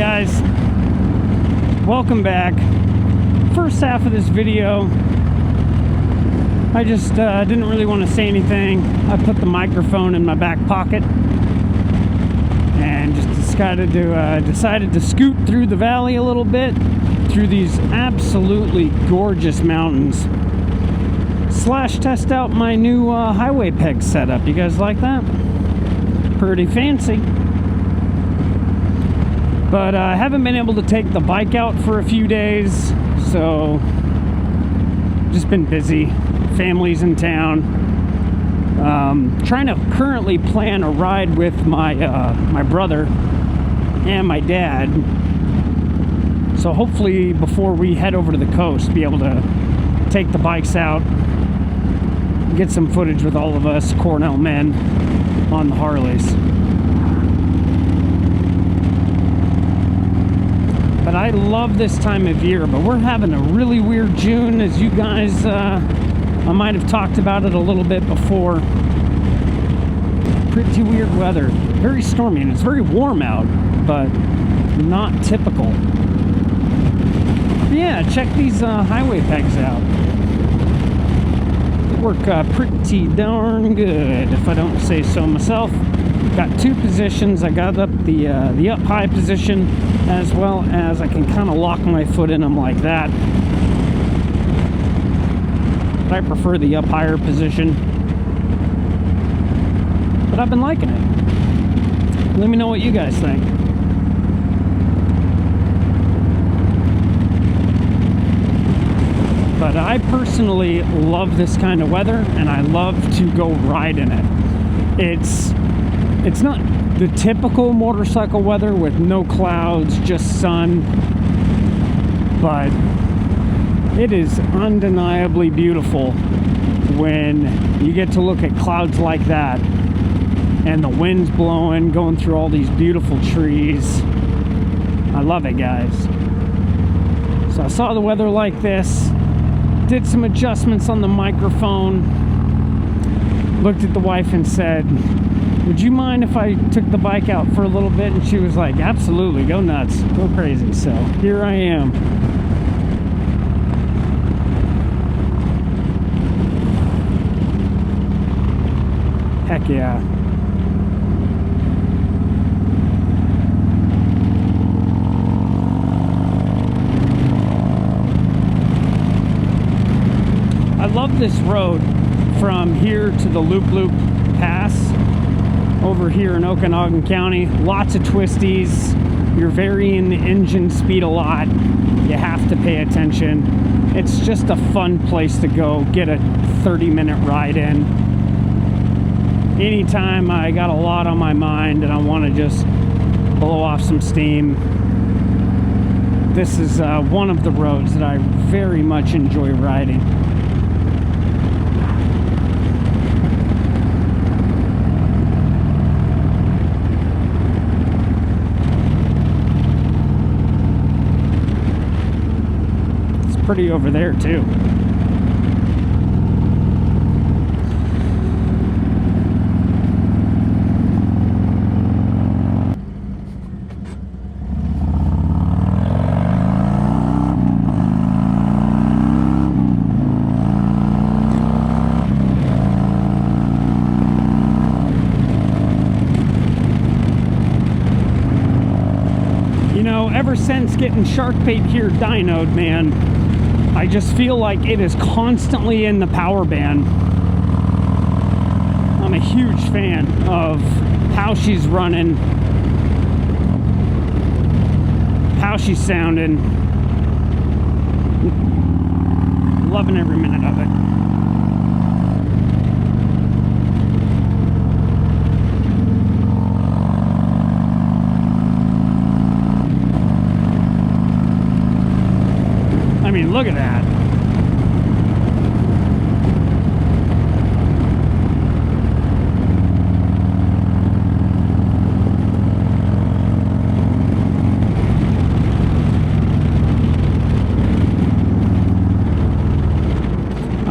guys, welcome back. First half of this video, I just didn't really want to say anything. I put the microphone in my back pocket and just decided to scoot through the valley a little bit, through these absolutely gorgeous mountains, / test out my new highway peg setup. You guys like that? Pretty fancy. But I haven't been able to take the bike out for a few days, so just been busy. Family's in town. Trying to currently plan a ride with my brother and my dad. So hopefully before we head over to the coast, be able to take the bikes out, get some footage with all of us Cornell men on the Harleys. But I love this time of year, but we're having a really weird June, as you guys, I might have talked about it a little bit before. Pretty weird weather, very stormy, and it's very warm out, but not typical. But yeah, check these highway pegs out. They work pretty darn good, if I don't say so myself. Got two positions. I got up the up high position, as well as I can kind of lock my foot in them like that. But I prefer the up higher position. But I've been liking it. Let me know what you guys think. But I personally love this kind of weather, and I love to go ride in it. It's not the typical motorcycle weather with no clouds, just sun, but it is undeniably beautiful when you get to look at clouds like that and the wind's blowing, going through all these beautiful trees. I love it, guys. So I saw the weather like this, did some adjustments on the microphone, looked at the wife and said, would you mind if I took the bike out for a little bit? And she was like, absolutely, go nuts, go crazy. So here I am. Heck yeah. I love this road from here to the Loop Loop Pass over here in Okanogan County. Lots of twisties. You're varying the engine speed a lot. You have to pay attention. It's just a fun place to go get a 30-minute ride in. Anytime I got a lot on my mind and I want to just blow off some steam, this is one of the roads that I very much enjoy riding. Pretty over there too. You know, ever since getting shark bait here dynoed, man, I just feel like it is constantly in the power band. I'm a huge fan of how she's running, how she's sounding. Loving every minute of it. I mean, look at that.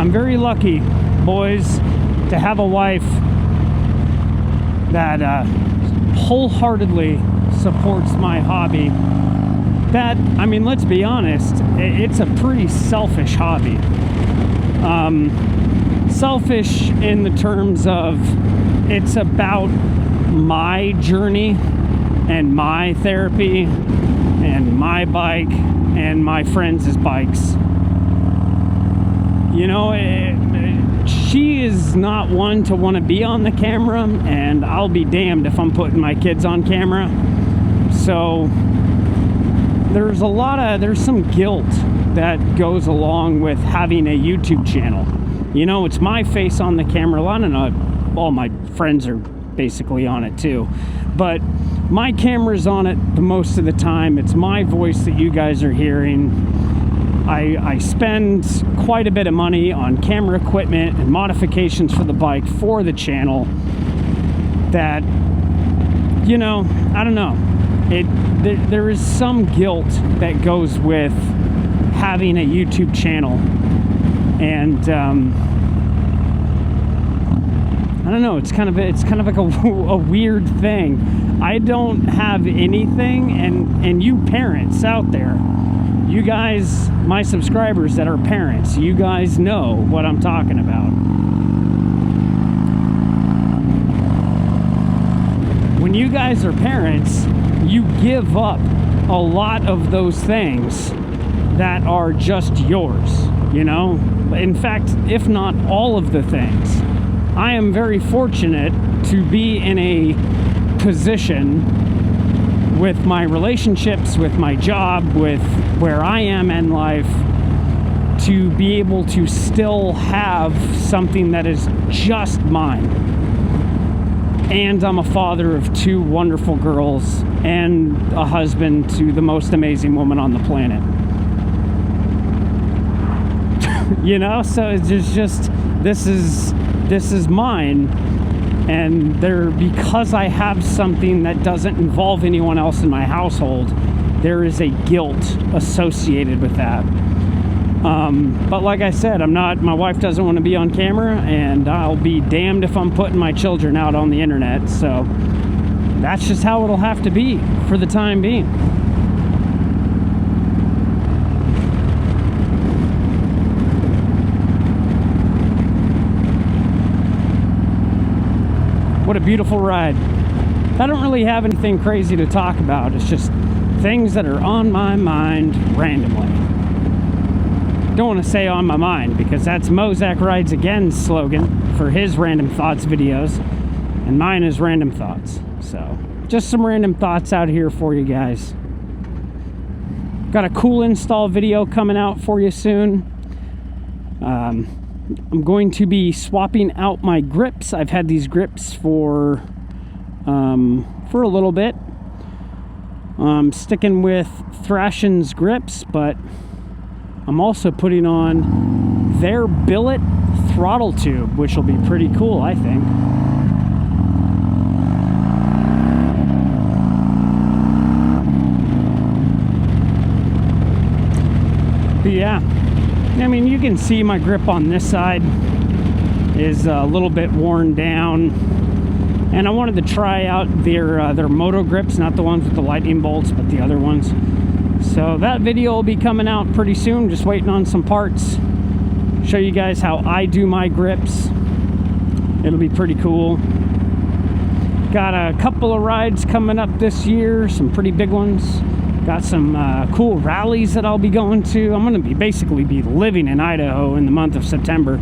I'm very lucky, boys, to have a wife that wholeheartedly supports my hobby that, I mean, let's be honest, it's a pretty selfish hobby. Selfish in the terms of it's about my journey and my therapy and my bike and my friends' bikes. You know, she is not one to want to be on the camera, and I'll be damned if I'm putting my kids on camera. So there's some guilt that goes along with having a YouTube channel. You know, it's my face on the camera. I don't know, all my friends are basically on it too, but my camera's on it the most of the time. It's my voice that you guys are hearing. I spend quite a bit of money on camera equipment and modifications for the bike for the channel that, you know, I don't know. There is some guilt that goes with having a YouTube channel. And I don't know, it's kind of like a weird thing. I don't have anything, and you parents out there, you guys, my subscribers that are parents, you guys know what I'm talking about. When you guys are parents, you give up a lot of those things that are just yours, you know? In fact, if not all of the things. I am very fortunate to be in a position with my relationships, with my job, with where I am in life, to be able to still have something that is just mine. And I'm a father of 2 wonderful girls and a husband to the most amazing woman on the planet. You know, so it's just this is mine, and because I have something that doesn't involve anyone else in my household, there is a guilt associated with that. But like I said, my wife doesn't want to be on camera, and I'll be damned if I'm putting my children out on the internet. So that's just how it'll have to be for the time being. What a beautiful ride. I don't really have anything crazy to talk about. It's just things that are on my mind randomly. Don't want to say on my mind, because that's Mozak Rides Again's slogan for his Random Thoughts videos, and mine is Random Thoughts. So just some random thoughts out here for you guys. Got a cool install video coming out for you soon. I'm going to be swapping out my grips. I've had these grips for a little bit. Sticking with Thrashin's grips, but I'm also putting on their billet throttle tube, which will be pretty cool, I think. But yeah, I mean, you can see my grip on this side is a little bit worn down, and I wanted to try out their moto grips, not the ones with the lightning bolts, but the other ones. So that video will be coming out pretty soon. Just waiting on some parts. Show you guys how I do my grips. It'll be pretty cool. Got a couple of rides coming up this year, some pretty big ones. Got some cool rallies that I'll be going to. I'm going to basically be living in Idaho in the month of September.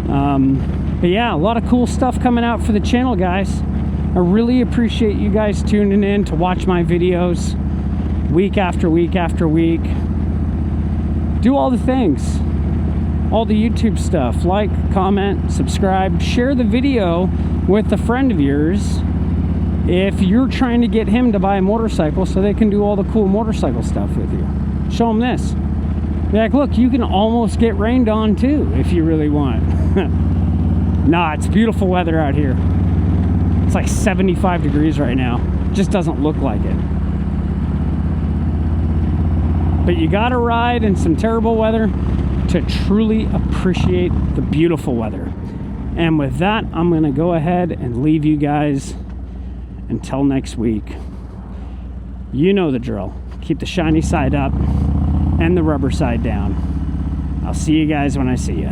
But yeah, a lot of cool stuff coming out for the channel, guys. I really appreciate you guys tuning in to watch my videos week after week after week. Do all the things, all the YouTube stuff. Like, comment, subscribe, share the video with a friend of yours if you're trying to get him to buy a motorcycle so they can do all the cool motorcycle stuff with you. Show them this. Be like, look, you can almost get rained on too if you really want. Nah, it's beautiful weather out here. It's like 75 degrees right now. Just doesn't look like it. But you gotta ride in some terrible weather to truly appreciate the beautiful weather. And with that, I'm gonna go ahead and leave you guys until next week. You know the drill. Keep the shiny side up and the rubber side down. I'll see you guys when I see you.